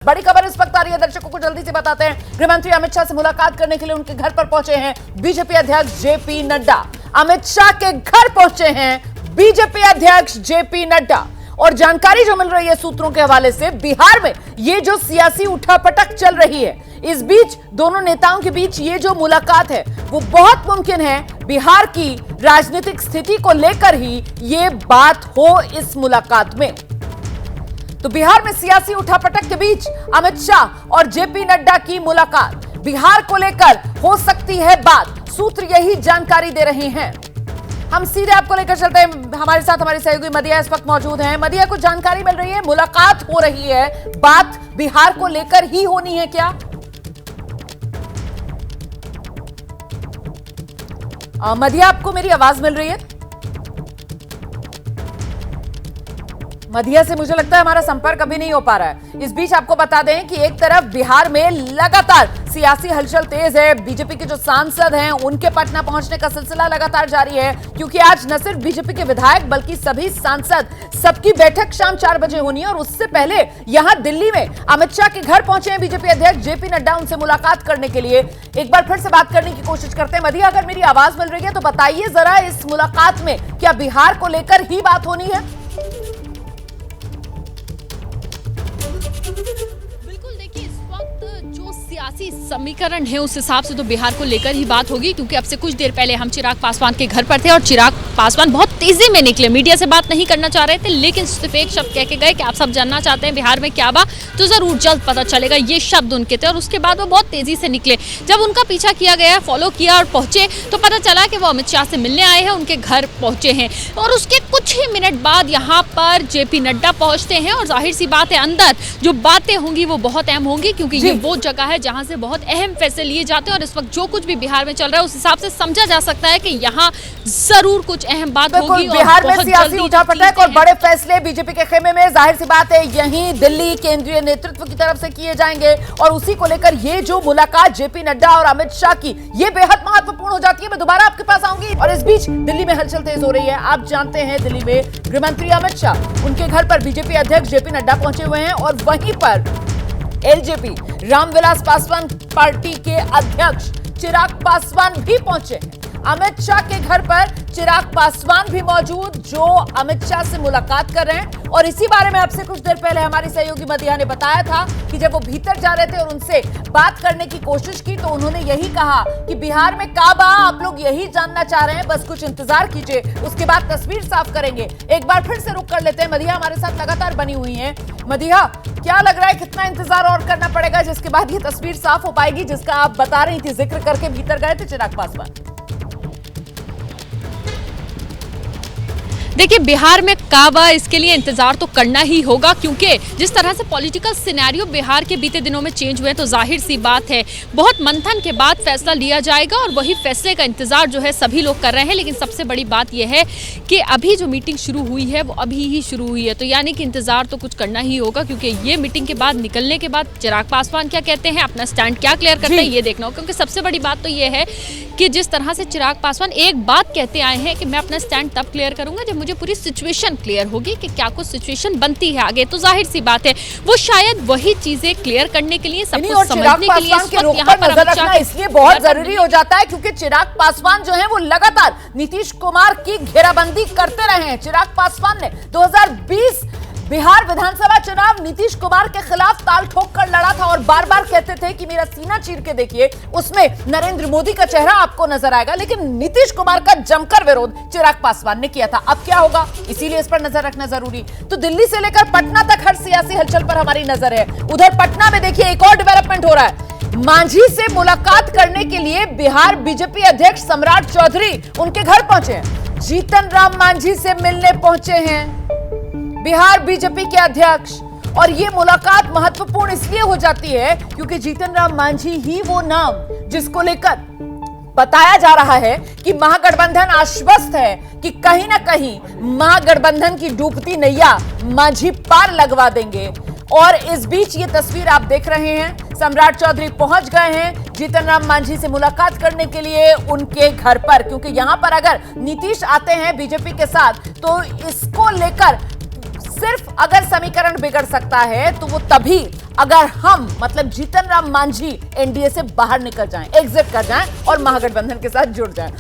बड़ी खबर इस वक्त आ रही है, दर्शकों को जल्दी से बताते हैं। गृहमंत्री अमित शाह से मुलाकात करने के लिए उनके घर पर पहुंचे हैं बीजेपी अध्यक्ष जेपी नड्डा। अमित शाह के घर पहुंचे हैं बीजेपी अध्यक्ष जेपी नड्डा और जानकारी जो मिल रही है सूत्रों के हवाले से, बिहार में ये जो सियासी उठापटक चल रही है, इस बीच दोनों नेताओं के बीच ये जो मुलाकात है वो बहुत मुमकिन है बिहार की राजनीतिक स्थिति को लेकर ही ये बात हो इस मुलाकात में। तो बिहार में सियासी उठापटक के बीच अमित शाह और जेपी नड्डा की मुलाकात, बिहार को लेकर हो सकती है बात, सूत्र यही जानकारी दे रहे हैं। हम सीधे आपको लेकर चलते हैं, हमारे साथ हमारी सहयोगी मदिया इस वक्त मौजूद हैं। मदिया, कुछ जानकारी मिल रही है, मुलाकात हो रही है, बात बिहार को लेकर ही होनी है क्या? मदिया, आपको मेरी आवाज मिल रही है? मदिया से मुझे लगता है हमारा संपर्क अभी नहीं हो पा रहा है। इस बीच आपको बता दें कि एक तरफ बिहार में लगातार सियासी हलचल तेज है, बीजेपी के जो सांसद हैं उनके पटना पहुंचने का सिलसिला लगातार जारी है, क्योंकि आज न सिर्फ बीजेपी के विधायक बल्कि सभी सांसद सबकी बैठक शाम 4 बजे होनी है। और उससे पहले यहां दिल्ली में अमित शाह के घर पहुंचे हैं बीजेपी अध्यक्ष जेपी नड्डा, उनसे मुलाकात करने के लिए। एक बार फिर से बात करने की कोशिश करते हैं। मदिया, अगर मेरी आवाज मिल रही है तो बताइए जरा, इस मुलाकात में क्या बिहार को लेकर ही बात होनी है? सियासी समीकरण है उस हिसाब से तो बिहार को लेकर ही बात होगी, क्योंकि अब से कुछ देर पहले हम चिराग पासवान के घर पर थे और चिराग पासवान बहुत तेजी में निकले, मीडिया से बात नहीं करना चाह रहे थे, लेकिन सिर्फ एक शब्द कह के गए कि आप सब जानना चाहते हैं बिहार में क्या बात, तो जरूर जल्द पता चलेगा, ये शब्द उनके थे। और उसके बाद वो बहुत तेजी से निकले। जब उनका पीछा किया गया, फॉलो किया और पहुंचे तो पता चला कि वो अमित शाह से मिलने आए हैं, उनके घर पहुंचे हैं। और उसके कुछ ही मिनट बाद यहाँ पर जेपी नड्डा पहुंचते हैं और जाहिर सी बात है अंदर जो बातें होंगी वो बहुत अहम होंगी, क्योंकि ये वो जगह है जहां से बहुत अहम फैसले लिए जाते हैं। और इस वक्त जो कुछ भी बिहार में चल रहा है उस हिसाब से समझा जा सकता है कि यहाँ जरूर कुछ अहम बात होगी। बिहार में सियासी उठापटक और बड़े फैसले बीजेपी के खेमे में, जाहिर सी बात है यहीं दिल्ली केंद्रीय नेतृत्व की तरफ से किए जाएंगे। और उसी को लेकर ये जो मुलाकात जेपी नड्डा और अमित शाह की, ये बेहद महत्वपूर्ण हो जाती है। मैं दोबारा आपके पास आऊंगी। और इस बीच दिल्ली में हलचल तेज हो रही है। आप जानते हैं दिल्ली में गृहमंत्री अमित शाह, उनके घर पर बीजेपी अध्यक्ष जेपी नड्डा पहुंचे हुए हैं और वहीं पर एलजेपी रामविलास पासवान पार्टी के अध्यक्ष चिराग पासवान भी पहुंचे हैं। अमित शाह के घर पर चिराग पासवान भी मौजूद, जो अमित शाह से मुलाकात कर रहे हैं। और इसी बारे में आपसे कुछ देर पहले हमारी सहयोगी मदिया ने बताया था कि जब वो भीतर जा रहे थे और उनसे बात करने की कोशिश की तो उन्होंने यही कहा कि बिहार में काबा, आप लोग यही जानना चाह रहे हैं, बस कुछ इंतजार कीजिए, उसके बाद तस्वीर साफ करेंगे। एक बार फिर से रुक कर लेते हैं। मदिया हमारे साथ लगातार बनी हुई है। मदिया, क्या लग रहा है कितना इंतजार और करना पड़ेगा जिसके बाद ये तस्वीर साफ हो पाएगी जिसका आप बता रही थी, जिक्र करके भीतर गए थे चिराग पासवान? देखिए, बिहार में काबा, इसके लिए इंतजार तो करना ही होगा, क्योंकि जिस तरह से पॉलिटिकल सिनेरियो बिहार के बीते दिनों में चेंज हुए तो जाहिर सी बात है बहुत मंथन के बाद फैसला लिया जाएगा और वही फैसले का इंतजार जो है सभी लोग कर रहे हैं। लेकिन सबसे बड़ी बात यह है कि अभी जो मीटिंग शुरू हुई है वो अभी ही शुरू हुई है, तो यानी कि इंतजार तो कुछ करना ही होगा, क्योंकि ये मीटिंग के बाद निकलने के बाद चिराग पासवान क्या कहते हैं, अपना स्टैंड क्या क्लियर करते हैं, ये देखना होगा। क्योंकि सबसे बड़ी बात तो ये है कि जिस तरह से चिराग पासवान एक बात कहते आए हैं कि मैं अपना स्टैंड तब क्लियर करूंगा जब मुझे पूरी सिचुएशन क्लियर होगी कि क्या कुछ सिचुएशन बनती है आगे। तो जाहिर सी बात है वो शायद वही चीजें क्लियर करने के लिए, सब कुछ समझने के लिए इस वक्त यहाँ पर नजर रखना इसलिए बहुत जरूरी हो जाता है, क्योंकि चिराग पासवान जो है वो लगातार नीतीश कुमार की घेराबंदी करते रहे हैं। चिराग पासवान ने 2020 बिहार विधानसभा चुनाव नीतीश कुमार के खिलाफ ताल ठोक कर लड़ा था और बार बार कहते थे कि मेरा सीना चीर के देखिए, उसमें नरेंद्र मोदी का चेहरा आपको नजर आएगा। लेकिन नीतीश कुमार का जमकर विरोध चिराग पासवान ने किया था। अब क्या होगा, इसीलिए इस पर नजर रखना जरूरी। तो दिल्ली से लेकर पटना तक हर सियासी हलचल पर हमारी नजर है। उधर पटना में देखिए एक और डेवलपमेंट हो रहा है। मांझी से मुलाकात करने के लिए बिहार बीजेपी अध्यक्ष सम्राट चौधरी उनके घर पहुंचे हैं। जीतन राम मांझी से मिलने पहुंचे हैं बिहार बीजेपी के अध्यक्ष। और ये मुलाकात महत्वपूर्ण इसलिए हो जाती है क्योंकि जीतन राम मांझी ही वो नाम जिसको लेकर बताया जा रहा है कि महागठबंधन आश्वस्त है कि कहीं ना कहीं महागठबंधन की डूबती नैया मांझी पार लगवा देंगे। और इस बीच ये तस्वीर आप देख रहे हैं, सम्राट चौधरी पहुंच गए हैं जीतन राम मांझी से मुलाकात करने के लिए उनके घर पर, क्योंकि यहां पर अगर नीतीश आते हैं बीजेपी के साथ तो इसको लेकर सिर्फ अगर समीकरण बिगड़ सकता है तो वो तभी अगर हम मतलब जीतन राम मांझी एनडीए से बाहर निकल जाएं, एग्जिट कर जाएं और महागठबंधन के साथ जुड़ जाएं।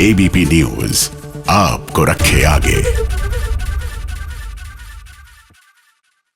एबीपी न्यूज आपको रखे आगे।